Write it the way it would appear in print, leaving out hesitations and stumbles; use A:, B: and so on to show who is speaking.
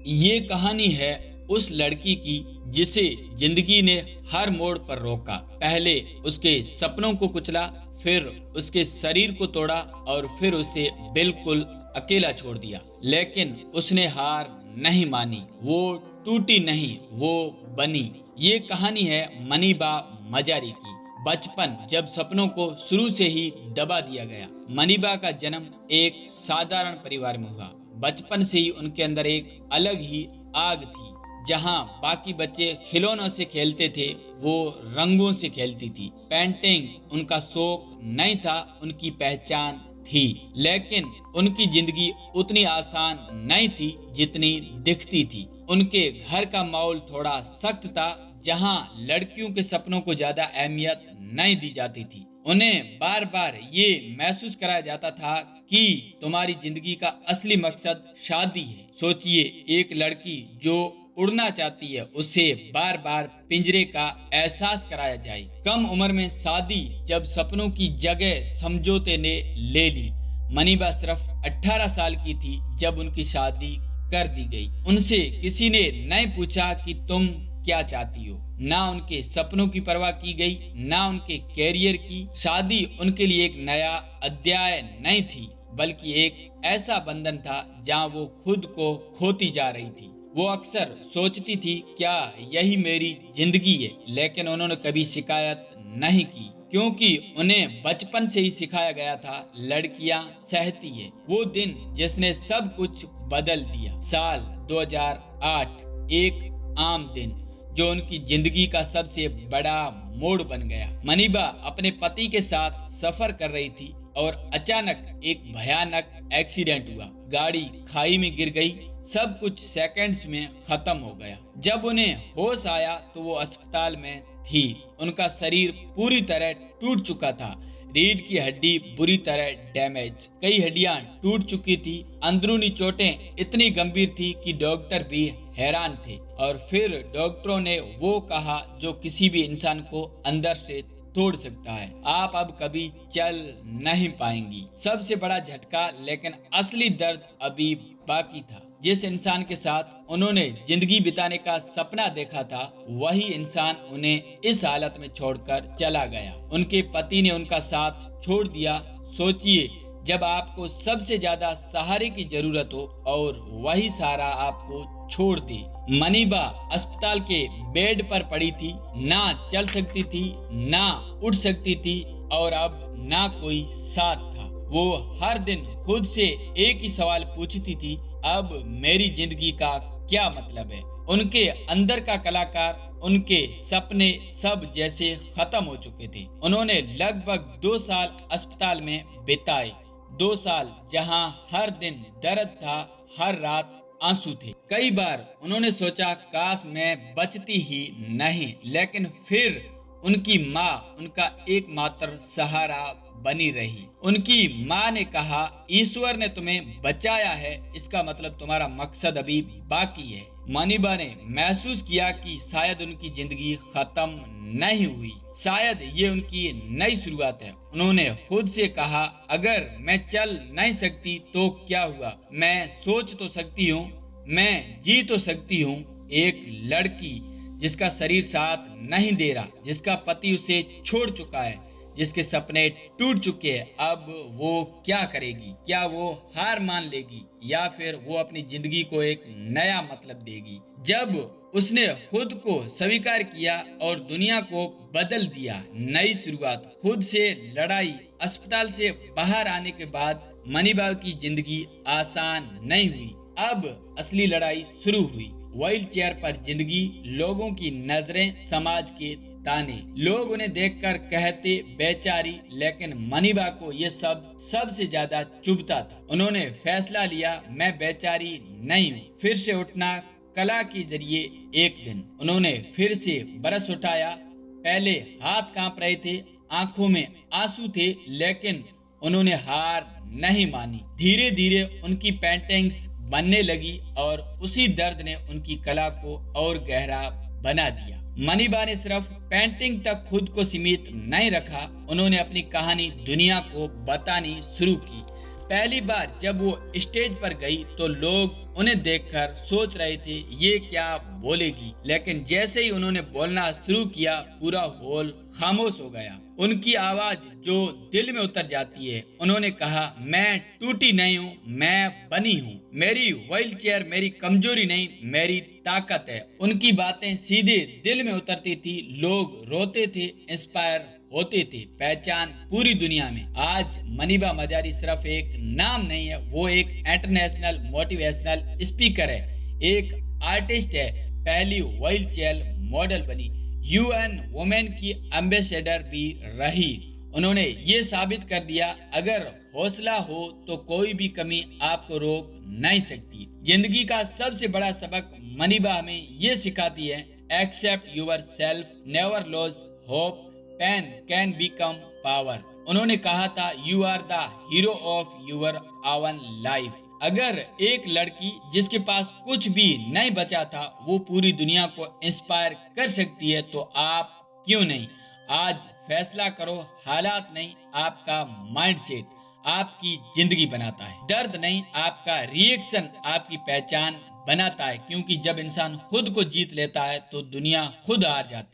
A: ये कहानी है उस लड़की की जिसे जिंदगी ने हर मोड़ पर रोका। पहले उसके सपनों को कुचला, फिर उसके शरीर को तोड़ा और फिर उसे बिल्कुल अकेला छोड़ दिया। लेकिन उसने हार नहीं मानी, वो टूटी नहीं, वो बनी। ये कहानी है मनीबा मजारी की। बचपन जब सपनों को शुरू से ही दबा दिया गया। मनीबा का जन्म एक साधारण परिवार में हुआ। बचपन से ही उनके अंदर एक अलग ही आग थी। जहां बाकी बच्चे खिलौनों से खेलते थे, वो रंगों से खेलती थी। पेंटिंग उनका शौक नहीं था, उनकी पहचान थी। लेकिन उनकी जिंदगी उतनी आसान नहीं थी जितनी दिखती थी। उनके घर का माहौल थोड़ा सख्त था, जहां लड़कियों के सपनों को ज्यादा अहमियत नहीं दी जाती थी। उन्हें बार बार ये महसूस कराया जाता था कि तुम्हारी जिंदगी का असली मकसद शादी है। सोचिए, एक लड़की जो उड़ना चाहती है, उसे बार बार पिंजरे का एहसास कराया जाए। कम उम्र में शादी जब सपनों की जगह समझौते ने ले ली। मनीबा सिर्फ 18 साल की थी जब उनकी शादी कर दी गई। उनसे किसी ने नहीं पूछा कि तुम क्या चाहती हो। ना उनके सपनों की परवाह की गई, ना उनके कैरियर की। शादी उनके लिए एक नया अध्याय नहीं थी, बल्कि एक ऐसा बंधन था जहां वो खुद को खोती जा रही थी। वो अक्सर सोचती थी, क्या यही मेरी जिंदगी है? लेकिन उन्होंने कभी शिकायत नहीं की, क्योंकि उन्हें बचपन से ही सिखाया गया था, लड़कियां सहती है। वो दिन जिसने सब कुछ बदल दिया। साल 2008, एक आम दिन जो उनकी जिंदगी का सबसे बड़ा मोड़ बन गया। मनीबा अपने पति के साथ सफर कर रही थी और अचानक एक भयानक एक्सीडेंट हुआ। गाड़ी खाई में गिर गई। सब कुछ सेकंड्स में खत्म हो गया। जब उन्हें होश आया तो वो अस्पताल में थी। उनका शरीर पूरी तरह टूट चुका था। रीढ़ की हड्डी बुरी तरह डैमेज, कई हड्डियां टूट चुकी थी। अंदरूनी चोटें इतनी गंभीर थी कि डॉक्टर भी हैरान थे। और फिर डॉक्टरों ने वो कहा जो किसी भी इंसान को अंदर से तोड़ सकता है, आप अब कभी चल नहीं पाएंगी। सबसे बड़ा झटका, लेकिन असली दर्द अभी बाकी था। जिस इंसान के साथ उन्होंने जिंदगी बिताने का सपना देखा था, वही इंसान उन्हें इस हालत में छोड़कर चला गया। उनके पति ने उनका साथ छोड़ दिया। सोचिए, जब आपको सबसे ज्यादा सहारे की जरूरत हो और वही सहारा आपको छोड़ दे। मनीबा अस्पताल के बेड पर पड़ी थी, ना चल सकती थी, ना उठ सकती थी और अब ना कोई साथ था। वो हर दिन खुद से एक ही सवाल पूछती थी, अब मेरी जिंदगी का क्या मतलब है? उनके अंदर का कलाकार, उनके सपने सब जैसे खत्म हो चुके थे। उन्होंने लगभग 2 साल अस्पताल में बिताए। 2 साल जहां हर दिन दर्द था, हर रात आंसू थे। कई बार उन्होंने सोचा, काश मैं बचती ही नहीं। लेकिन फिर उनकी माँ उनका एकमात्र सहारा बनी रही। उनकी माँ ने कहा, ईश्वर ने तुम्हें बचाया है, इसका मतलब तुम्हारा मकसद अभी बाकी है। मनीबा ने महसूस किया कि शायद उनकी जिंदगी खत्म नहीं हुई, शायद ये उनकी नई शुरुआत है। उन्होंने खुद से कहा, अगर मैं चल नहीं सकती तो क्या हुआ? मैं सोच तो सकती हूँ, मैं जी तो सकती हूँ। एक लड़की जिसका शरीर साथ नहीं दे रहा, जिसका पति उसे छोड़ चुका है, जिसके सपने टूट चुके हैं, अब वो क्या करेगी? क्या वो हार मान लेगी या फिर वो अपनी जिंदगी को एक नया मतलब देगी? जब उसने खुद को स्वीकार किया और दुनिया को बदल दिया, नई शुरुआत, खुद से लड़ाई। अस्पताल से बाहर आने के बाद मनीबा की जिंदगी आसान नहीं हुई। अब असली लड़ाई शुरू हुई। व्हील चेयर पर जिंदगी, लोगों की नजरें, समाज के ताने। लोग उन्हें देखकर कहते बेचारी, लेकिन मनीबा को ये सब सबसे ज्यादा चुभता था। उन्होंने फैसला लिया, मैं बेचारी नहीं हूँ। फिर से उठना, कला के जरिए एक दिन। उन्होंने फिर से ब्रश उठाया। पहले हाथ कांप रहे थे, आंखों में आंसू थे, लेकिन उन्होंने हार नहीं मानी। धीरे धीरे उनकी पेंटिंग्स बनने लगी और उसी दर्द ने उनकी कला को और गहरा बना दिया। मनीबा ने सिर्फ पेंटिंग तक खुद को सीमित नहीं रखा, उन्होंने अपनी कहानी दुनिया को बतानी शुरू की। पहली बार जब वो स्टेज पर गई तो लोग उन्हें देखकर सोच रहे थे ये क्या बोलेगी, लेकिन जैसे ही उन्होंने बोलना शुरू किया पूरा हॉल खामोश हो गया। उनकी आवाज जो दिल में उतर जाती है। उन्होंने कहा, मैं टूटी नहीं हूँ, मैं बनी हूँ। मेरी व्हील चेयर मेरी कमजोरी नहीं, मेरी ताकत है। उनकी बातें सीधे दिल में उतरती थी। लोग रोते थे, इंस्पायर होते थे। पहचान पूरी दुनिया में। आज मनीबा मजारी सिर्फ एक नाम नहीं है, वो एक इंटरनेशनल मोटिवेशनल स्पीकर है, एक आर्टिस्ट है, पहली व्हील चेयर मॉडल बनी, यूएन वुमेन की एम्बेसडर भी रही। उन्होंने ये साबित कर दिया, अगर हौसला हो तो कोई भी कमी आपको रोक नहीं सकती। जिंदगी का सबसे बड़ा सबक मनीबा हमें ये सिखाती है, accept yourself, never loss hope, pain can become power. उन्होंने कहा था, you are the hero of your own life. अगर एक लड़की जिसके पास कुछ भी नहीं बचा था वो पूरी दुनिया को इंस्पायर कर सकती है तो आप क्यों नहीं। आज फैसला करो, हालात नहीं, आपका माइंडसेट आपकी जिंदगी बनाता है। दर्द नहीं, आपका रिएक्शन आपकी पहचान बनाता है, क्योंकि जब इंसान खुद को जीत लेता है तो दुनिया खुद हार जाती है।